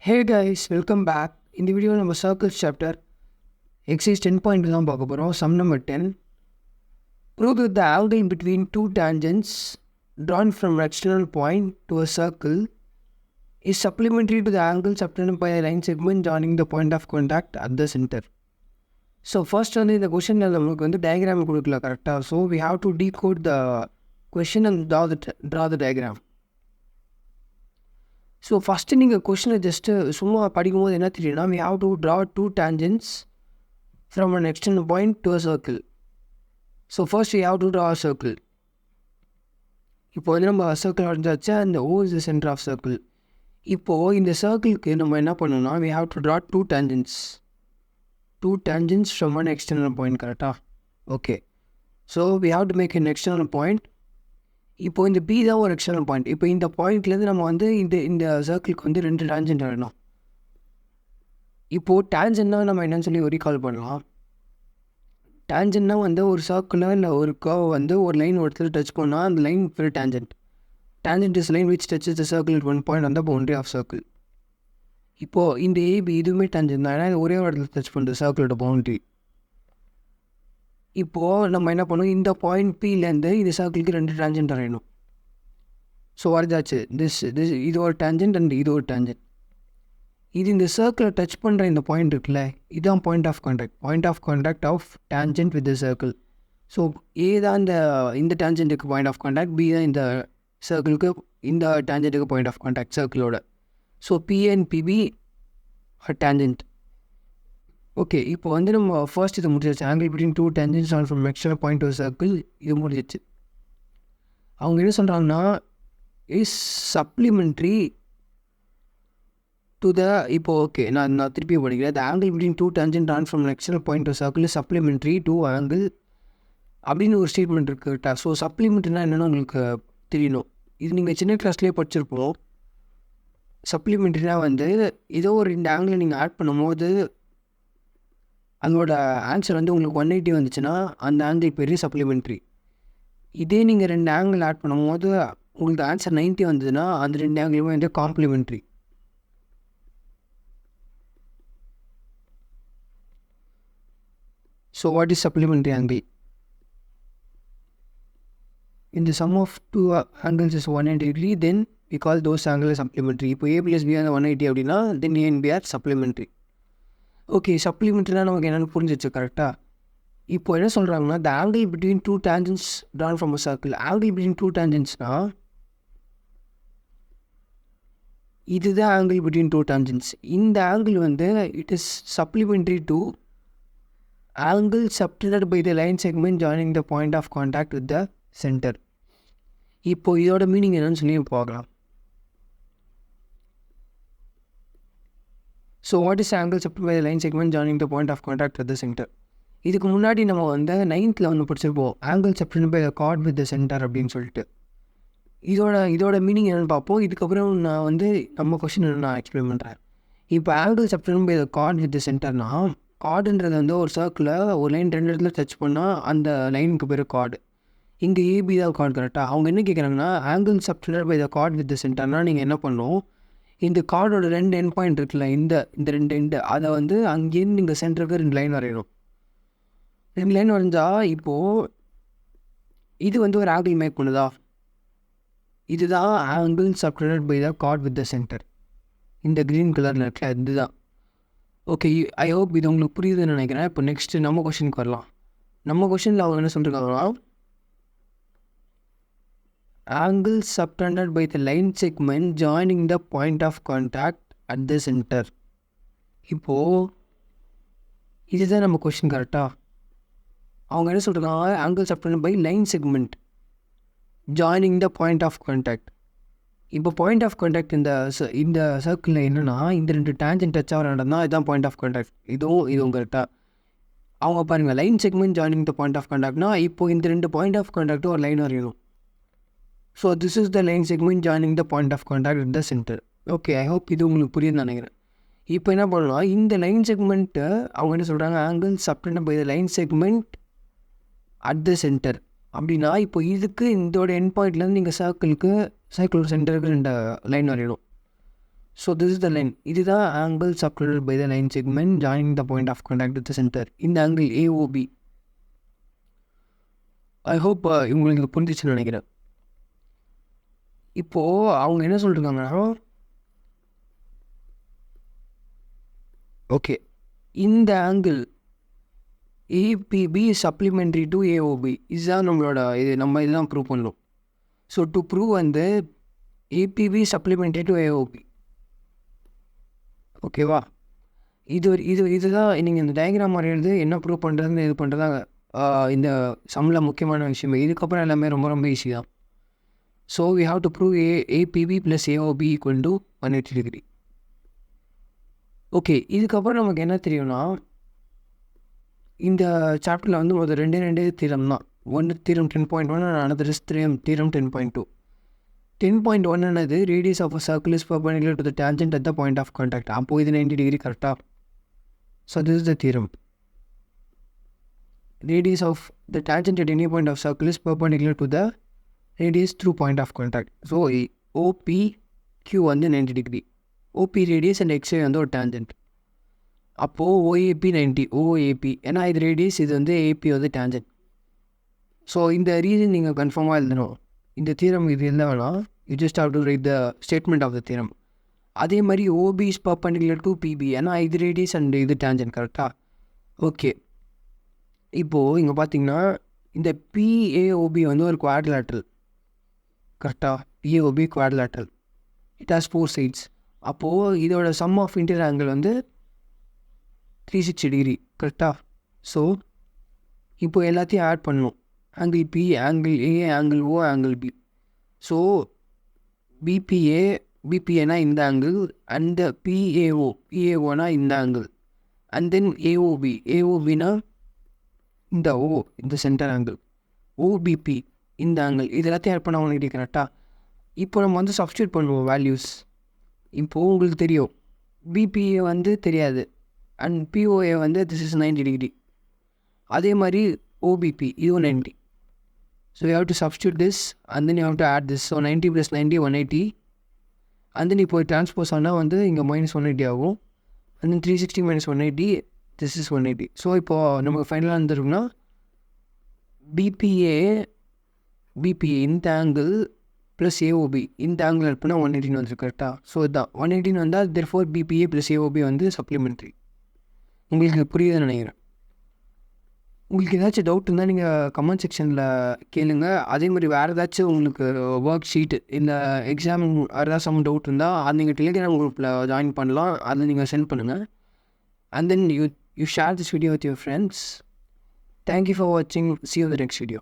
Hey guys, welcome back. In the video, நம்ம circles chapter, exercise 10.2 தான் பார்க்க போகிறோம். Sum number 10. Prove that the angle between two tangents drawn from an external point to a circle is supplementary to the angle subtended by a line segment joining the point of contact at the center. So first வந்து இந்த கொஷனில் நம்மளுக்கு வந்து diagram கொடுக்கல கரெக்டாக. So we have to decode the question and draw the diagram. So first நீங்கள் கொஷினை just சும்மா படிக்கும்போது என்ன தெரியும்னா we have to draw two tangents from an external point to a circle. So first we have to draw a circle. இப்போ வந்து நம்ம circle வரைஞ்சாச்சு அந்த O is the center of circle. இப்போது இந்த சர்க்கிளுக்கு நம்ம என்ன பண்ணணும்னா we have to draw two tangents from an external point, கரெக்டாக? Okay, so we have to make an external point. இப்போ இந்த பி தான் ஒரு எக்ஸ்டர்னல் பாயிண்ட். இப்போ இந்த பாயிண்ட்லேருந்து நம்ம வந்து இந்த சர்க்கிளுக்கு வந்து ரெண்டு டேஞ்சன்ட் வேணும். இப்போது டேஞ்சன்ட்னா நம்ம என்னன்னு சொல்லி ரீகால் பண்ணலாம். டேஞ்சன்ட்னா வந்து ஒரு சர்க்கிளில் இல்லை ஒரு கர்வ் வந்து ஒரு லைன் ஒருத்தர் டச் பண்ணால் அந்த லைன் பேர் tangent. Tangent is line which duchess the circle at one point on the boundary of circle. இப்போது இந்த ஏபி இதுவுமே டேஞ்சன்ட் தான், ஏன்னா இது ஒரே ஒரு இடத்துல டச் பண்ணுறது சர்க்கிளோட பவுண்ட்ரி. இப்போது நம்ம என்ன பண்ணுவோம், இந்த பாயிண்ட் பிலேருந்து இந்த சர்க்கிளுக்கு ரெண்டு டேஞ்சன்ட் வரையணும். ஸோ வரைஞ்சாச்சு. இது ஒரு டேஞ்சன்ட் அண்ட் இது ஒரு டேஞ்சன்ட். இது இந்த சர்க்கிளை டச் பண்ணுற இந்த பாயிண்ட் இருக்குல்ல, இதுதான் point of contact of tangent with the circle. So A தான் இந்த டேஞ்சன்ட்டுக்கு பாயிண்ட் ஆஃப் கான்டாக்ட், பி தான் இந்த சர்க்கிளுக்கு இந்த டேஞ்சன்ட்டுக்கு பாயிண்ட் ஆஃப் கான்டாக்ட் சர்க்கிளோட. So B and B B tangent. Okay, இப்போ வந்து நம்ம ஃபர்ஸ்ட் இதை முடிஞ்சிச்சு. Angle between two tangents on from external point to circle, இது முடிஞ்சிச்சு. அவங்க என்ன சொல்கிறாங்கன்னா இஸ் சப்ளிமெண்ட்ரி டு த, இப்போ ஓகே நான் திருப்பி படிக்கிறேன். The angle between two tangent on from external point to circle is supplementary to angle அப்படின்னு ஒரு ஸ்டேட்மெண்ட் இருக்குட்டா. ஸோ சப்ளிமெண்ட்ரினா என்னென்னு உங்களுக்கு தெரியணும். இது நீங்கள் சின்ன கிளாஸ்லேயே படிச்சிருப்போம். சப்ளிமெண்ட்ரினா வந்து ஏதோ ஒரு இந்த ஆங்கிளை நீங்கள் ஆட் பண்ணும்போது அதோட ஆன்சர் வந்து உங்களுக்கு 180 வந்துச்சுன்னா அந்த ஆங்கிள் பேர் சப்ளிமெண்ட்ரி. இதே நீங்கள் ரெண்டு ஆங்கிள் ஆட் பண்ணும்போது உங்களுக்கு ஆன்சர் 90 வந்ததுன்னா அந்த ரெண்டு ஆங்கிளுமே வந்து complementary. So what is supplementary angle? In the sum of two angles is 180 degree, then we call those angles supplementary. இப்போ A plus B அந்த 180 அப்படின்னா then A and B are supplementary. Okay, சப்ளிமெண்ட்ரினா நமக்கு என்னென்னு புரிஞ்சிச்சு கரெக்டாக. இப்போ என்ன சொல்கிறாங்கன்னா the angle between two tangents drawn from a circle. angle between two tangentsனால் இதுதான் angle between two tangents. இந்த ஆங்கிள் வந்து it is supplementary to angle subtended by the line segment joining the point of contact with the center. இப்போ இதோட meaning என்னன்னு சொல்லி பார்க்கலாம். So what is angle subtended by the line segment joining the point of contact at the centre. இதுக்கு முன்னாடி நம்ம வந்து 9th வந்து படிச்சிருப்போம், angle subtended by the chord with the centre அப்படின்னு சொல்லிட்டு. இதோட மீனிங் என்னென்னு பார்ப்போம். இதுக்கப்புறம் நான் வந்து நம்ம கொஸ்டின் நான் எக்ஸ்பிளைன் பண்ணுறேன். இப்போ angle subtended by the chord with the சென்டர்னா, கார்டுன்றது வந்து ஒரு சர்க்கிளில் ஒரு லைன் ரெண்டு இடத்துல டச் பண்ணால் அந்த லைனுக்கு பேர் கார்டு. இங்கே ஏபி தான் கார்டு கரெக்டாக. அவங்க என்ன கேட்குறாங்கன்னா angle subtended by the chord with the சென்டர்னால் நீங்கள் என்ன பண்ணணும், இந்த கார்டோட ரெண்டு எண்ட் பாயிண்ட் இருக்குல்ல, இந்த ரெண்டு எண்டு அதை வந்து அங்கேருந்து நீங்கள் சென்டருக்கு ரெண்டு லைன் வரையணும். ரெண்டு லைன் வரைஞ்சால் இப்போது இது வந்து ஒரு ஆங்கிள் மேக் பண்ணுதா, இதுதான் angle subtended by the chord with the centre. இந்த க்ரீன் கலரில் இருக்குல்ல இதுதான். ஓகே, ஐ ஹோப் இது உங்களுக்கு புரியுதுன்னு நினைக்கிறேன். இப்போ நெக்ஸ்ட்டு நம்ம கொஷினுக்கு வரலாம். நம்ம கொஷினில் அவங்க என்ன சொல்லியிருக்காங்கன்னா angle subtended by the line segment joining the point of contact at the center. இப்போது இதுதான் நம்ம கொஸ்டின் கரெக்டாக. அவங்க என்ன சொல்கிறாங்க, angle subtended by line segment joining the point of contact. இப்போ பாயிண்ட் ஆஃப் கான்டாக்ட் இந்த சர்க்கிளில் என்னென்னா இந்த ரெண்டு டேஞ்சன்ட் டச் ஆகிற இடம் தான் இதுதான் பாயிண்ட் ஆஃப் கான்டாக்ட். இதுவும் கரெக்டாக. அவங்க பாருங்கள், line segment joining the point of கான்டாக்ட்னா இப்போது இந்த ரெண்டு பாயிண்ட் ஆஃப் கான்டாக்டும் ஒரு லைன் வரையணும். So this is the line segment joining the point of contact with the centre. Okay, I hope இது உங்களுக்கு புரியுதுன்னு நினைக்கிறேன். இப்போ என்ன பண்ணலாம், இந்த லைன் செக்மெண்ட்டை அவங்க என்ன சொல்கிறாங்க, angle subtended by the line segment at the centre அப்படின்னா இப்போ இதுக்கு இதோட எண்ட் பாயிண்ட்லேருந்து நீங்கள் சர்க்கிளோட சென்டருக்கு ரெண்டு லைன் வரையணும். So this is the line. இதுதான் angle subtended by the line segment joining the point of contact with the centre. இந்த ஆங்கிள் ஏஓபி. ஐ ஹோப் உங்களுக்கு புரிஞ்சிச்சுன்னு நினைக்கிறேன். இப்போது அவங்க என்ன சொல்லிருக்காங்கன்னா, ஓகே, இந்த angle APB supplementary to AOB. இதுதான் நம்மளோட இது, நம்ம இதெல்லாம் ப்ரூவ் பண்ணணும். ஸோ டு ப்ரூவ் வந்து ஏபிபி சப்ளிமெண்ட்ரி டு ஏஓபி. ஓகேவா? இதுதான் நீங்கள் இந்த டயக்ராம் வரைகிறது என்ன ப்ரூவ் பண்ணுறதுன்னு இது பண்ணுறதாங்க இந்த சம்மில் முக்கியமான விஷயம். இதுக்கப்புறம் எல்லாமே ரொம்ப ரொம்ப ஈஸி தான். So we have to prove ABB plus AOB equal to 180 degree. Okay, இதுக்கப்புறம் நமக்கு என்ன தெரியும்னா, இந்த சாப்டரில் வந்து ஒரு ரெண்டே தீரம் தான். ஒன்று தீரம் 10.1 and another is தீரம் 10.2. 10.1 என்னது, radius of a circle is perpendicular to the tangent at the point of contact. அப்போ இது 90 டிகிரி கரெக்டாக. ஸோ திஸ் இஸ் த தீரம். Radius of the tangent at any point of circle is perpendicular to the radius through point of contact. So OPQ வந்து 90 degree. OP radius and XY வந்து ஒரு tangent. அப்போது OAP 90, OAP ஏன்னா இது radius, இது வந்து AP வந்து tangent. ஸோ இந்த ரீசன் நீங்கள் கன்ஃபார்மாக எழுதணும். இந்த தீரம் இது என்ன வேணால் you just have to write the statement of the theorem. அதே மாதிரி OB is perpendicular to PB ஏன்னா இது ரேடியஸ் அண்ட் இது tangent. கரெக்டாக? ஓகே, இப்போது இங்கே பார்த்தீங்கன்னா இந்த PAOB வந்து ஒரு குவாட்ரிலேட்ரல். கரெக்டாக? PAOB quadrilateral. It has 4 sides. அப்போது இதோட சம் ஆஃப் இன்டீரியர் ஆங்கிள் வந்து 360 டிகிரி. கரெக்டாக? ஸோ இப்போது எல்லாத்தையும் ஆட் பண்ணணும். Angle P, angle A, angle O, angle B. So பிபிஏனா இந்த ஆங்கிள், அண்ட் PAOனா இந்த ஆங்கிள், அண்ட் தென் ஏஓபினா இந்த இந்த சென்டர் ஆங்கிள், OBP இந்த ஆங்கிள். இது எல்லாத்தையும் ஆட் பண்ண உங்களுக்கு கரெக்டாக. இப்போ நம்ம வந்து சப்ஸ்டியூட் பண்ணுவோம் வேல்யூஸ். இப்போது உங்களுக்கு தெரியும் பிபிஏ வந்து தெரியாது, அண்ட் POA வந்து திஸ் இஸ் 90 டிகிரி. அதே மாதிரி OBP இதுவும் 90. So you have to substitute this and then you have to add this. So 90 + 90 180. And then இப்போ ட்ரான்ஸ்போஸ் ஆனால் வந்து இங்கே -180 ஆகும். And then 360 - 180 this is 180. So இப்போது நமக்கு ஃபைனலாக இருந்துருக்குன்னா பிபிஏ இந்த ஆங்கிள் ப்ளஸ் AOB இந்த ஆங்கிள் இருப்புனா 180 வந்துருக்கு. கரெக்டாக? ஸோ இதுதான் 180 வந்தால் therefore BPA + AOB வந்து சப்ளிமெண்ட்ரி. உங்களுக்கு புரியுதுன்னு நினைக்கிறேன். உங்களுக்கு ஏதாச்சும் டவுட் இருந்தால் நீங்கள் கமெண்ட் செக்ஷனில் கேளுங்க. அதே மாதிரி வேறு ஏதாச்சும் உங்களுக்கு ஒர்க் ஷீட்டு இல்லை எக்ஸாம் ஏதாச்சும் டவுட் இருந்தால் அது நீங்கள் டெலிகிராம் குரூப்பில் ஜாயின் பண்ணலாம். அதில் நீங்கள் சென்ட் பண்ணுங்கள். And then you share this video with your friends. Thank you for வாட்சிங். See you in the next video.